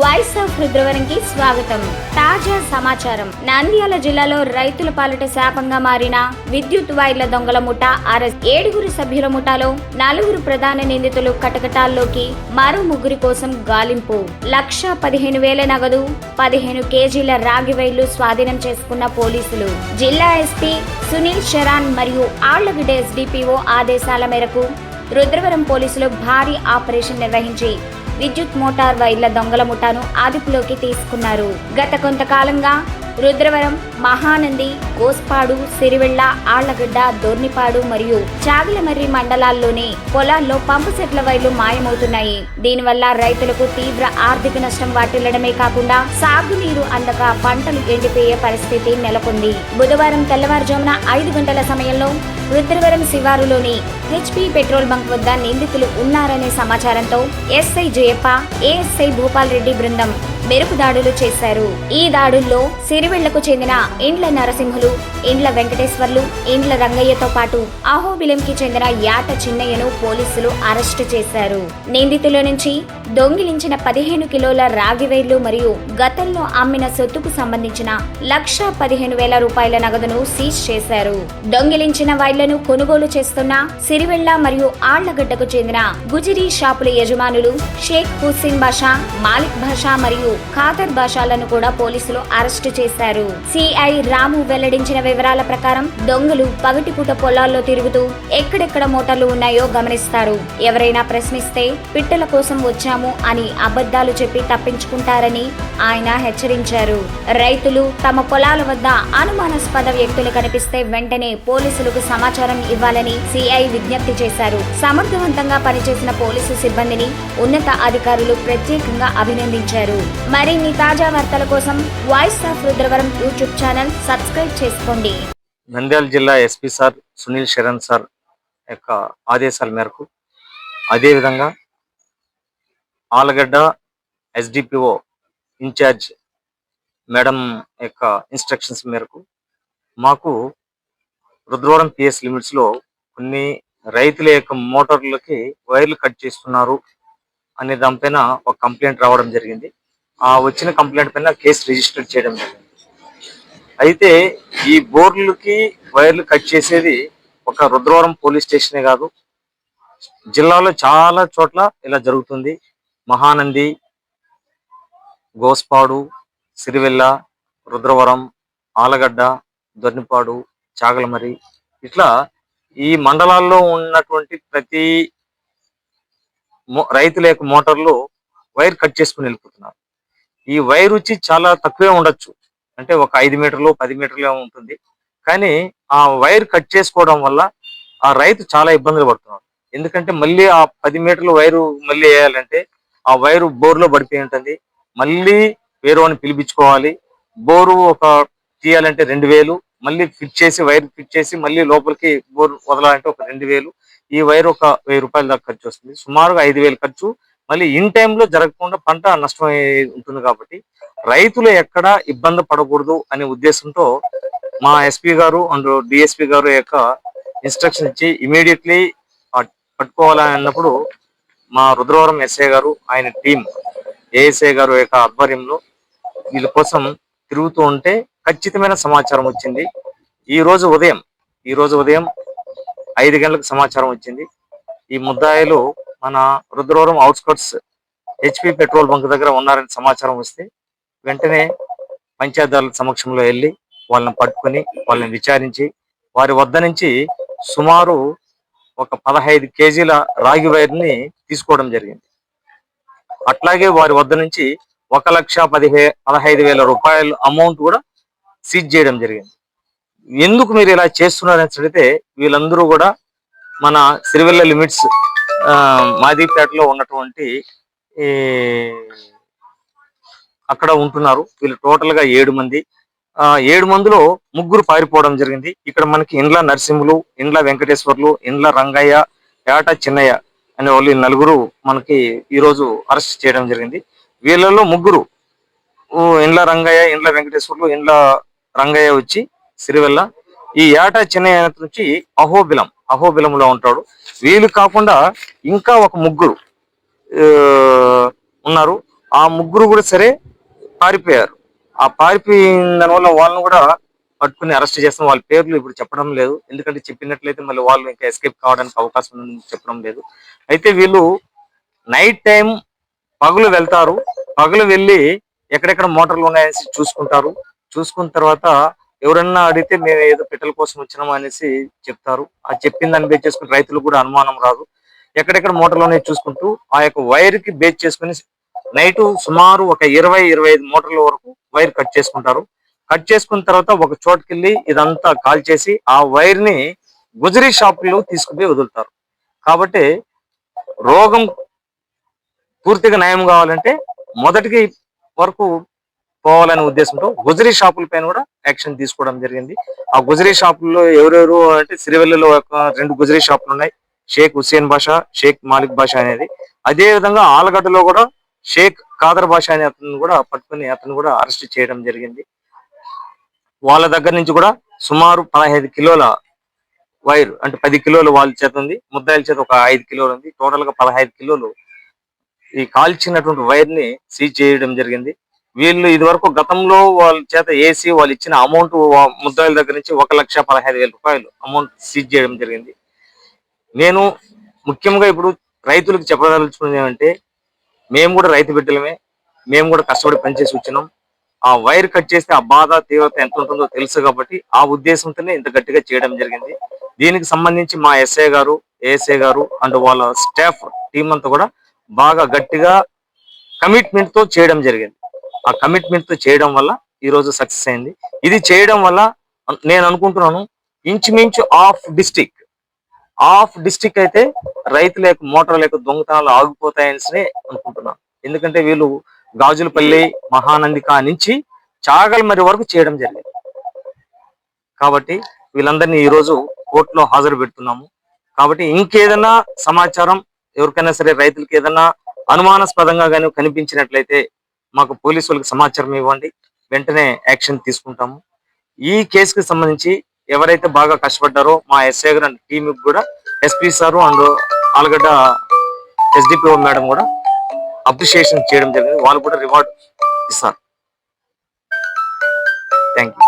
Voice of రుద్రవరంకి స్వాగతం. తాజా సమాచారం. నంద్యాల జిల్లాలో రైతుల పాలిట శాపంగా మారిన విద్యుత్ వైర్ల దొంగల ముఠా అరెస్ట్. 7 సభ్యుల ముఠాలో 4 ప్రధాన నిందితులు కటకటాల్లోకి, మరో 3 కోసం గాలింపు. 1,15,000 నగదు, 15 కేజీల రాగి వైర్లు స్వాధీనం చేసుకున్న పోలీసులు. జిల్లా ఎస్పీ సునీల్ శరణ్ మరియు ఆళ్లగడ్డ ఎస్డిపిఓ ఆదేశాల మేరకు రుద్రవరం పోలీసులు భారీ ఆపరేషన్ నిర్వహించి విద్యుత్ మోటార్ వైర్ల దొంగల ముఠాను అదుపులోకి తీసుకున్నారు. గత కొంతకాలంగా రుద్రవరం, మహానంది, గోస్పాడు, సిరివెళ్ల, ఆళ్లగడ్డ, దొర్నిపాడు మరియు చాగలమర్రి మండలాల్లోని పొలాల్లో పంపు సెట్ల వైర్లు మాయమవుతున్నాయి. దీనివల్ల రైతులకు తీవ్ర ఆర్థిక నష్టం వాటిల్లడమే కాకుండా సాగునీరు అందక పంటలు ఎండిపోయే పరిస్థితి నెలకొంది. బుధవారం తెల్లవారుజామున 5 గంటల సమయంలో రుద్రవరం శివారులోని హెచ్పి పెట్రోల్ బంక్ వద్ద నిందితులు ఉన్నారనే సమాచారంతో ఎస్ఐ జయప్ప, ఏఎస్ఐ భూపాల్ రెడ్డి బృందం మెరుపు దాడులు చేశారు. ఈ దాడుల్లో సిరివెళ్లకు చెందిన ఇండ్ల నరసింహులు, ఇండ్ల వెంకటేశ్వర్లు, ఇండ్ల రంగయ్యతో పాటు అహోబిలంకి చెందిన యాట చిన్నయ్యను పోలీసులు అరెస్టు చేశారు. నిందితుల నుంచి దొంగిలించిన 15 కిలోల రాగి వైర్లు మరియు గతంలో అమ్మిన సొత్తుకు సంబంధించిన 1,15,000 రూపాయల నగదును సీజ్ చేశారు. దొంగిలించిన వైర్లను కొనుగోలు చేస్తున్న సిరివెళ్ల మరియు ఆళ్లగడ్డకు చెందిన గుజిరీ షాపుల యజమానులు షేక్ హుస్సేన్ బాషా, మాలిక్ బాషా మరియు ఖాదర్ బాషాలను కూడా పోలీసులు అరెస్టు చేశారు. సిఐ రాము వెల్లడించిన వివరాల ప్రకారం దొంగలు పగటిపూట పొలాల్లో తిరుగుతూ ఎక్కడెక్కడ మోటార్లు ఉన్నాయో గమనిస్తారు. ఎవరైనా ప్రశ్నిస్తే పిట్టల కోసం వచ్చాము అని అబద్ధాలు చెప్పి తప్పించుకుంటారని ఆయన హెచ్చరించారు. రైతులు తమ పొలాల వద్ద అనుమానాస్పద వ్యక్తులు కనిపిస్తే వెంటనే పోలీసులకు సమాచారం ఇవ్వాలని సిఐ విజ్ఞప్తి చేశారు. సమర్థవంతంగా పనిచేసిన పోలీసు సిబ్బందిని ఉన్నత అధికారులు ప్రత్యేకంగా అభినందించారు. మరిన్ని తాజా వార్తల కోసం voice of Rudravaram YouTube channel subscribe చేసుకోండి. నంద్యాల జిల్లా SP sir Sunil Sharan sir యొక్క ఆదేశాల మేరకు, అదేవిధంగా ఆలగడ్డ ఎస్డిపిఓ ఇన్ఛార్జ్ మేడం యొక్క ఇన్స్ట్రక్షన్స్ మేరకు మాకు రుద్రవరం పిఎస్ లిమిట్స్లో కొన్ని రైతుల యొక్క మోటార్లకి వైర్లు కట్ చేస్తున్నారు అనే దానిపైన ఒక కంప్లైంట్ రావడం జరిగింది. ఆ వచ్చిన కంప్లైంట్ పైన కేసు రిజిస్టర్ చేయడం జరిగింది. అయితే ఈ బోర్లకి వైర్లు కట్ చేసేది ఒక రుద్రవరం పోలీస్ స్టేషనే కాదు, జిల్లాలో చాలా చోట్ల ఇలా జరుగుతుంది. మహానంది, గోస్పాడు, సిరివెల్ల, రుద్రవరం, ఆలగడ్డ, దొర్నిపాడు, చాగలమరి, ఇట్లా ఈ మండలాల్లో ఉన్నటువంటి ప్రతి రైతుల యొక్క మోటార్లు వైర్ కట్ చేసుకుని వెళ్ళిపోతున్నారు. ఈ వైర్ వచ్చి చాలా తక్కువే ఉండొచ్చు, అంటే ఒక 5 మీటర్లు 10 మీటర్లు ఉంటుంది. కానీ ఆ వైర్ కట్ చేసుకోవడం వల్ల ఆ రైతు చాలా ఇబ్బందులు పడుతున్నాడు. ఎందుకంటే మళ్ళీ ఆ 10 మీటర్ల వైరు మళ్ళీ వేయాలంటే ఆ వైరు బోర్లో పడిపోయి ఉంటుంది. మళ్ళీ వేరు అని పిలిపించుకోవాలి. బోరు ఒక తీయాలంటే 2,000, మళ్ళీ ఫిట్ చేసి వైర్ ఫిట్ చేసి మళ్ళీ లోపలికి బోర్ వదలాలంటే ఒక 2,000. ఈ వైర్ ఒక 1,000 రూపాయల దాకా ఖర్చు వస్తుంది. సుమారుగా 5,000 ఖర్చు. మళ్ళీ ఇన్ టైంలో జరగకుండా పంట నష్టం ఉంటుంది. కాబట్టి రైతులు ఎక్కడ ఇబ్బంది పడకూడదు అనే ఉద్దేశంతో మా ఎస్పీ గారు అండ్ డిఎస్పీ గారు యొక్క ఇన్స్ట్రక్షన్ ఇచ్చి ఇమీడియట్లీ పట్టుకోవాలని అన్నప్పుడు మా రుద్రవరం ఎస్ఐ గారు, ఆయన టీం ఏఎస్ఐ గారు యొక్క ఆధ్వర్యంలో వీళ్ళ కోసం తిరుగుతూ ఉంటే ఖచ్చితమైన సమాచారం వచ్చింది. ఈ రోజు ఉదయం 5 గంటలకు సమాచారం వచ్చింది. ఈ ముద్దాయిలు మన Rudravaram outskirts HP petrol bunk దగ్గర ఉన్నారని సమాచారం వస్తే వెంటనే పంచాయతీరాల సమక్షంలో వెళ్ళి వాళ్ళని పట్టుకొని వాళ్ళని విచారించి వారి వద్ద నుంచి సుమారు ఒక 15 కేజీల రాగి వైర్ని తీసుకోవడం జరిగింది. అట్లాగే వారి వద్ద నుంచి 1,15,000 రూపాయల అమౌంట్ కూడా సీజ్ చేయడం జరిగింది. ఎందుకు మీరు ఇలా చేస్తున్నారని అడిగితే వీళ్ళందరూ కూడా మన సిరివెల్ల లిమిట్స్ మాదిపేటలో ఉన్నటువంటి అక్కడ ఉంటున్నారు. వీళ్ళు టోటల్ గా 7 మంది. 7 మందిలో 3 పారిపోవడం జరిగింది. ఇక్కడ మనకి ఇండ్ల నరసింహులు, ఇండ్ల వెంకటేశ్వర్లు, ఇండ్ల రంగయ్య, యాట చిన్నయ్య అనే వాళ్ళు 4 మనకి ఈ రోజు అరెస్ట్ చేయడం జరిగింది. వీళ్ళలో 3 ఇండ్ల రంగయ్య, ఇండ్ల వెంకటేశ్వర్లు, ఇండ్ల రంగయ్య వచ్చి సిరివెల్ల, ఈ యాట చిన్నయ్య నుంచి అహోబిలంలో ఉంటాడు. వీళ్ళు కాకుండా ఇంకా ఒక 3 ఉన్నారు. ఆ ముగ్గురు కూడా సరే పారిపోయారు. ఆ పారిపోయిన దానివల్ల వాళ్ళని కూడా పట్టుకుని అరెస్ట్ చేస్తాం. వాళ్ళ పేర్లు ఇప్పుడు చెప్పడం లేదు, ఎందుకంటే చెప్పినట్లయితే మళ్ళీ వాళ్ళు ఇంకా ఎస్కేప్ కావడానికి అవకాశం ఉందని చెప్పడం లేదు. అయితే వీళ్ళు నైట్ టైం పగులు వెళ్తారు. పగులు వెళ్ళి ఎక్కడెక్కడ మోటార్లు ఉన్నాయనేసి చూసుకుంటారు. చూసుకున్న తర్వాత ఎవరన్నా అడిగితే మేము ఏదో పిట్టల కోసం వచ్చినాం అనేసి చెప్తారు. ఆ చెప్పిన దాన్ని బేస్ చేసుకుని రైతులకు కూడా అనుమానం రాదు. ఎక్కడెక్కడ మోటార్లు ఉన్నాయో చూసుకుంటూ ఆ యొక్క వైర్ కి బేస్ చేసుకుని నైట్ సుమారు ఒక 20-25 మోటార్ల వరకు వైర్ కట్ చేసుకుంటారు. కట్ చేసుకున్న తర్వాత ఒక చోటుకెళ్ళి ఇదంతా కాల్ చేసి ఆ వైర్ ని గుజరీ షాపుల్లో తీసుకుపోయి వదులుతారు. కాబట్టి రోగం పూర్తిగా నయం కావాలంటే మొదటికి వరకు పోవాలనే ఉద్దేశంతో గుజరీ షాపుల పైన కూడా యాక్షన్ తీసుకోవడం జరిగింది. ఆ గుజరీ షాపుల్లో ఎవరెవరు అంటే సిరివెల్లిలో ఒక 2 గుజరీ షాపులు ఉన్నాయి, షేక్ హుస్సేన్ బాషా, షేక్ మాలిక్ బాషా అనేది. అదే విధంగా ఆలగడ్డలో కూడా షేక్ కాదర్ బాషా అనే అతను కూడా పట్టుకుని అతను కూడా అరెస్ట్ చేయడం జరిగింది. వాళ్ళ దగ్గర నుంచి కూడా సుమారు 15 కిలోల వైర్ అంటే 10 కిలోలు వాళ్ళ చేత ఉంది, ముద్దాయిల చేత ఒక 5 కిలోలు ఉంది. టోటల్ గా 15 కిలోలు ఈ కాల్చినటువంటి వైర్ ని సీజ్ చేయడం జరిగింది. వీళ్ళు ఇది వరకు గతంలో వాళ్ళ చేత ఏసీ వాళ్ళు ఇచ్చిన అమౌంట్ ముద్దాయిల దగ్గర నుంచి 1,15,000 రూపాయలు అమౌంట్ సీజ్ చేయడం జరిగింది. నేను ముఖ్యంగా ఇప్పుడు రైతులకు చెప్పదలుచుకున్నది ఏమంటే, మేము కూడా రైతు బిడ్డలమే, మేము కూడా కష్టపడి పనిచేసి వచ్చినాం. ఆ వైర్ కట్ చేస్తే ఆ బాధ తీవ్రత ఎంత ఉంటుందో తెలుసు కాబట్టి ఆ ఉద్దేశంతోనే ఇంత గట్టిగా చేయడం జరిగింది. దీనికి సంబంధించి మా ఎస్ఐ గారు, ఏఎస్ఐ గారు అండ్ వాళ్ళ స్టాఫ్ టీం అంతా కూడా బాగా గట్టిగా కమిట్మెంట్ తో చేయడం జరిగింది. ఆ కమిట్మెంట్ తో చేయడం వల్ల ఈ రోజు సక్సెస్ అయింది. ఇది చేయడం వల్ల నేను అనుకుంటున్నాను ఇంచుమించు హాఫ్ డిస్టిక్ అయితే రైతుల యొక్క మోటార్ల యొక్క దొంగతనాలు ఆగిపోతాయని అనుకుంటున్నాను. ఎందుకంటే వీళ్ళు గాజులపల్లి, మహానందిక నుంచి చాగల్మరి వరకు చేయడం జరిగింది. కాబట్టి వీళ్ళందరినీ ఈ రోజు కోర్టులో హాజరు పెడుతున్నాము. కాబట్టి ఇంకేదైనా సమాచారం ఎవరికైనా సరే రైతులకు ఏదైనా అనుమానాస్పదంగా కానీ కనిపించినట్లయితే మాకు పోలీసు వాళ్ళకి సమాచారం ఇవ్వండి, వెంటనే యాక్షన్ తీసుకుంటాము. ఈ కేసుకి సంబంధించి ఎవరైతే బాగా కష్టపడ్డారో మా ఎస్ఐ గారు అండ్ టీమ్ కూడా SP sir and Allagadda SDPO madam కూడా అప్రిషియేషన్ చేయడం జరిగింది. వాళ్ళు కూడా రివార్డ్ ఇస్తారు. Thank you.